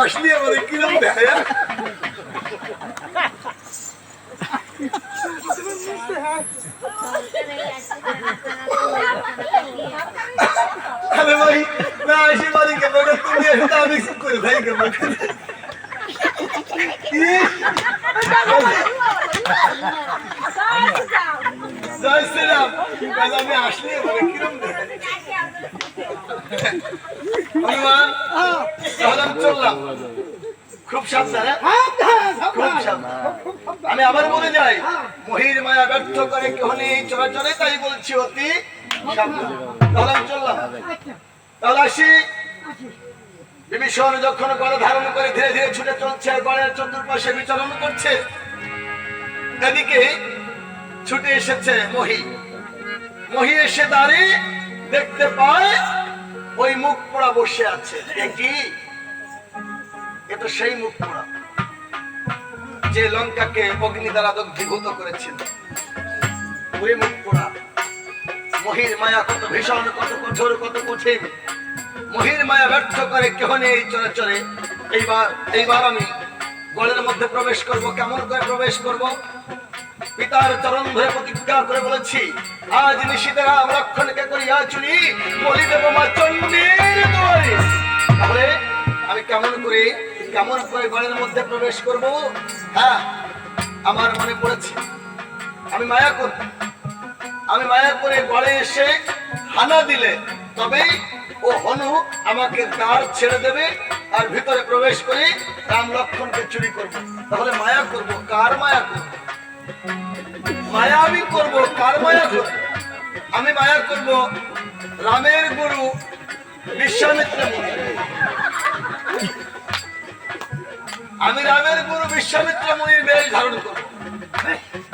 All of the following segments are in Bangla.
আসলে আমাদের কিরম দেখা আরে ভাই না আসি বাড়ি কেমন তুমি এটা আমি করে ভাই কেমন জয় শ্রীরাম আমি আসলে আমাদের কিরম দেখা হনুমান তাহলে আমি চললাম খুব সাবধানে আমি আবার বলে যাই মহির মায়া ব্যর্থ করে কেউ নেই চলাচলে তাই বলছি অতি সাবধান তাহলে আমি চললাম তাহলে আসি বিভীষণ যখন গলা ধারণ করে ধীরে ধীরে ছুটে চলছে গড়ের চতুর্পাশে বিচরণ করছে এদিকে ছুটে এসেছে মহি এসে দাঁড়িয়ে দেখতে পায় ওই মুখ পোড়া বসে আছে কি এটা সেই মুখ পোড়া যে লঙ্কাকে অগ্নি দ্বারা দগ্ধীভূত করেছিল ওই মুখ পোড়া মহির মায়া কত ভীষণ কত কঠোর কত কঠিন মহির মায়া ব্যর্থ করে কেহ নেই চলাচলে এইবার আমি গলের মধ্যে প্রবেশ করব কেমন করে প্রবেশ করব পিতার চরণ ধরে প্রতিজ্ঞা করে বলেছি আজ নিশীথেরা লক্ষণকে করিয়া চুরি বলি দেব মা চণ্ডীর দুয়ারে তাহলে আমি কেমন করে গলের মধ্যে প্রবেশ করব হ্যাঁ আমার মনে পড়েছে আমি মায়া করে গলে এসে হানা দিলে তবেই ও হনু আমাকে দ্বার ছেড়ে দেবে আর ভিতরে প্রবেশ করে রাম লক্ষণকে চুরি করব তাহলে মায়া করব কার মায়া করব মায়া আমি করব কার মায়া করব আমি মায়া করব রামের গুরু বিশ্বামিত্র মুনি আমি রামের গুরু বিশ্বামিত্র মুনির বেশ ধারণ করব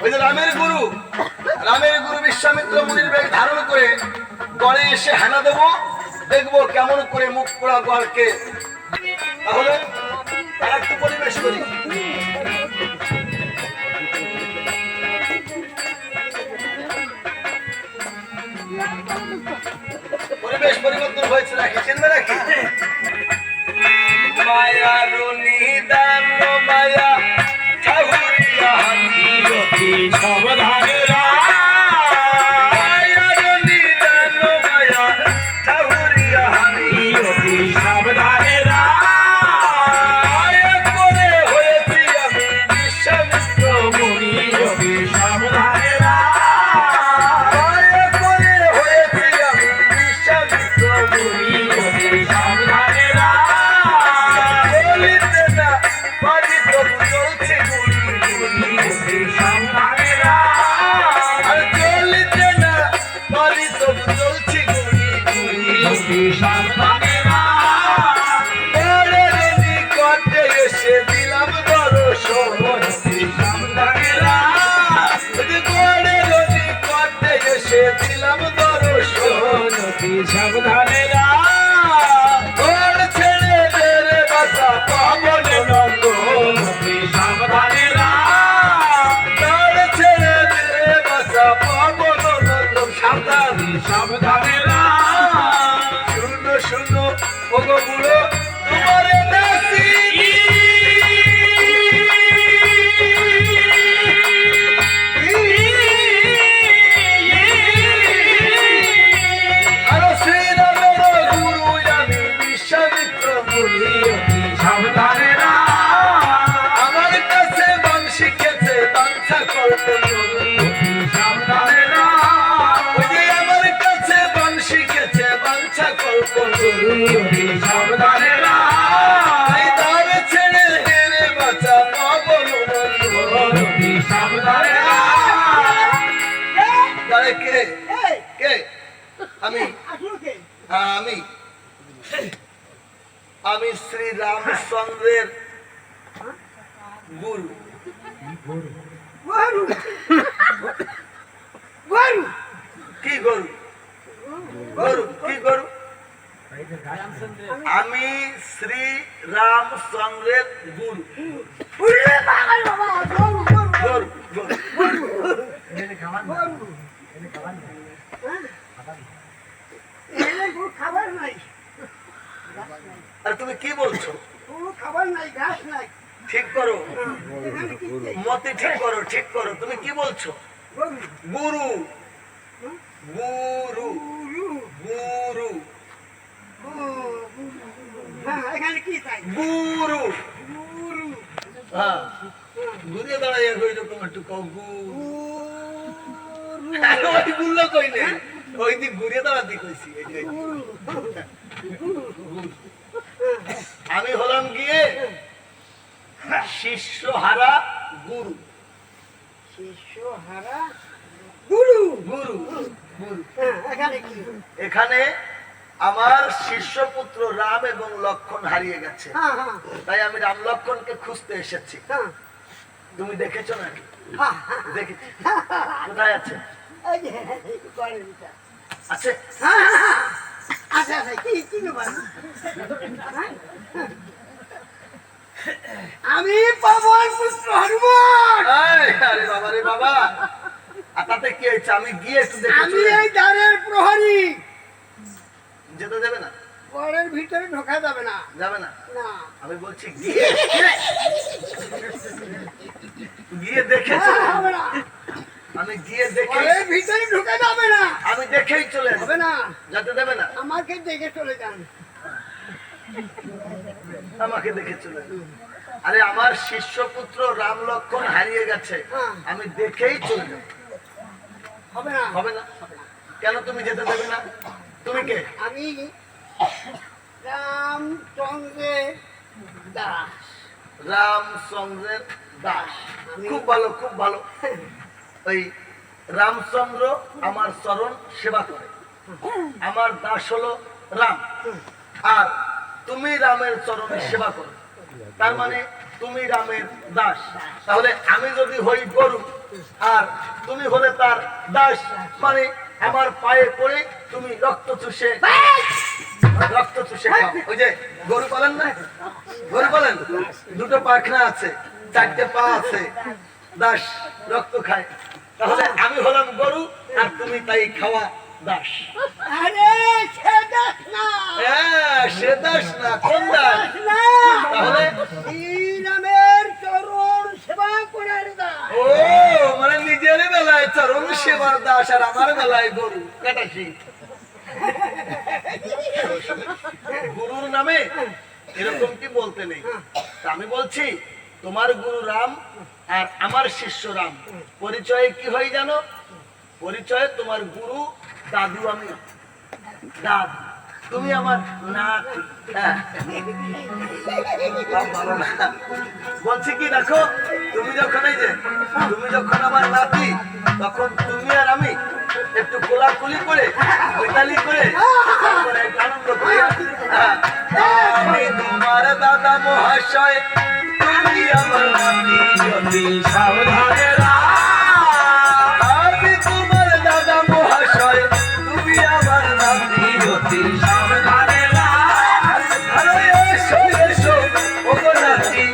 ওই যে রামের গুরু বিশ্বামিত্র মুনির বেশ ধারণ করে গড়ে এসে হানা দেবো দেখবো কেমন করে মুখ পোড়া গড়কে তাহলে একটু পরিবেশ করি পরিবেশ পরিবর্তন হয়েছে নাকি চিনবে নাকি মায়া রুনিদান মায়া ঠাকুরিয়া হাতি সাবধানে সাবধানে ছেড়ে দেরে বাসা পাবন নন্দন সাবধানে ছেড়ে দেরে বাসা পাবন নন্দন সাবধানে শুনো শুনো ওগো বুড়ো তোমারে দাসী আমি শ্রী রামচন্দ্রের গুরু গরু? গরু কি গরু? আমি শ্রী রামচন্দ্রের গুরু। গরু খাবার নাই, আর তুমি কি বলছো? খাবার নাই, ঘাস নাই। ঠিক করো মতে, ঠিক করো, ঠিক করো। তুমি কি বলছো? গুরু গুরু গুরু এখানে কি চাই? গুরু। হ্যাঁ, ঘুরে দাঁড়াইয়া কই রকম একটু কও ওই গুল্লো কই নেই, ওই দিক ঘুরে দাঁড়াতে কইছি। আমি হলাম গিয়ে শিষ্যহারা গুরু। শিষ্যহারা গুরু। গুরু গুরু। এখানে কি? এখানে আমার শিষ্যপুত্র রাম এবং লক্ষণ হারিয়ে গেছে, তাই আমি রাম লক্ষণকে খুঁজতে এসেছি। তুমি দেখেছো নাকি? দেখেছি। কোথায় আছে? আছে। আচ্ছা আচ্ছা, কি কি আমি পবন পুত্র হনুমান। আরে বাবা রে বাবা, তাতে কি হয়েছে? আমি গিয়ে একটু দেখে আমি এই দ্বারের প্রহরী। যেতে দেবে না? ঘরের ভিতরে ঢোকা যাবে না। যাবে না? না, আমি বলছি গিয়ে গিয়ে দেখে চলে হবে না। আমি গিয়ে দেখে ঘরের ভিতরে ঢোকা যাবে না। আমি দেখেই চলে হবে না, যেতে দেবে না? আমাকে দেখে চলে যান। আমাকে দেখে চলে যান। আরে আমার শিষ্যপুত্র রাম লক্ষণ হারিয়ে গেছে, আমি দেখেই চলে যাব। হবে না, হবে না? কেন তুমি যেতে দেবে না? তুমি কে? আমি রামচন্দ্রের দাস। রামচন্দ্রের দাস। খুব ভালো, খুব ভালো। ওই রামচন্দ্র আমার চরণ সেবা করে, আমার দাস হলো রাম, আর তুমি রামের চরণে সেবা করো, তার মানে তুমি রামের দাস। তাহলে আমি যদি হই গরু আর তুমি হলে তার দাস, মানে আমার পায়ে পড়ে তুমি রক্ত চুষে খাও। ওই যে গরু পালেন না, গরু পালেন, দুটো পাখনা আছে, চারটে পা আছে, দাস রক্ত খায়। তাহলে আমি হলাম গরু আর তুমি তাই খাওয়া দাস। আরে সে দাস না, সে দাস না, কোন দাস? না, তাহলে এই রামের চরণ সেবা করার দাস। ও মানে নিজের বেলায় চরণ সেবার দাস আর আমার বেলায় গরু কাটাছি। গুরুর নামে এরকম কি বলতে নেই। আমি বলছি তোমার গুরু রাম আর আমার শিষ্য রাম, পরিচয় কি হয় জানো? পরিচয় তোমার গুরু দাদু, আমি দাদু, তুমি আমার নাতি। ভালো না, বলছি কি দেখো, তুমি যখন এই যে তুমি যখন আমার নাতি, তখন তুমি আর আমি একটু কোলাকুলি করে মিতালি করে আনন্দ করি। আমি তোমার দাদা মহাশয়, তুমি আমার নাতি, যদি সাবধানে আমি তোমার দাদা মহাশয়, তুমি আমার নাতি, যদি সাবধানে এসো এসো ও নাতি,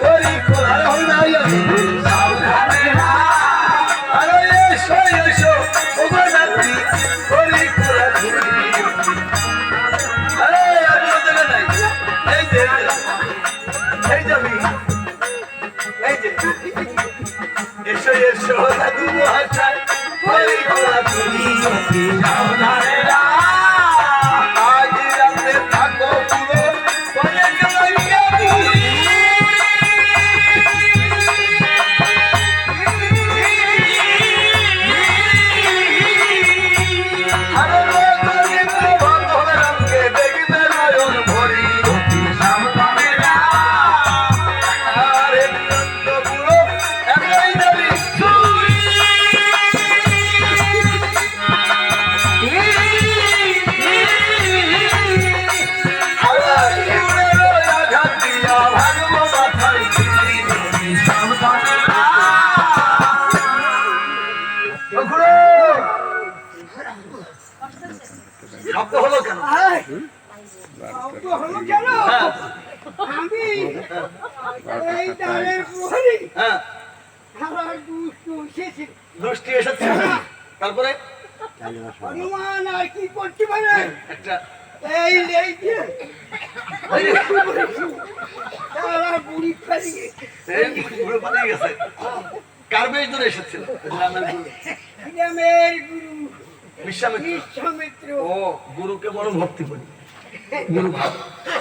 করি কোলার হইনাই সাবধানে এসো এসো ও নাতি, করি কোলার এসো এসো দাদু মহাশয়, করি কোলার আজ রাতে থাকো পুরো অনেক লাগিয়া বুড়ি। আরে গোবিন্দ ভগবানকে দেখবে নয়ন ভরি, আরে নন্দ বুড়ো একই দাবি শব্দ হলো কেন? আয়, শব্দ হলো কেন? হ্যাঁ আমি এই দ্বারের প্রহরী হ্যাঁ, আমার দুষ্টু এসেছে। দৃষ্টি এসেছে। তারপরে হনুমান আর কি করতে পারে? একটা এই লেগে তারা বুড়ি ফেলিয়ে পুরো পালিয়ে গেছে। কার বেশ ধরে এসেছিল? রামের গুরু। গ্রামের গুরু বিশ্বামিত্র। বিশ্বামিত্র। ও, গুরুকে বড় ভক্তি করি। গুরু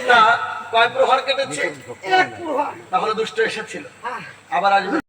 তা কয় প্রহর কেটেছে? এক প্রহার। তাহলে দুষ্ট এসেছিল, আহ, আবার আসবে।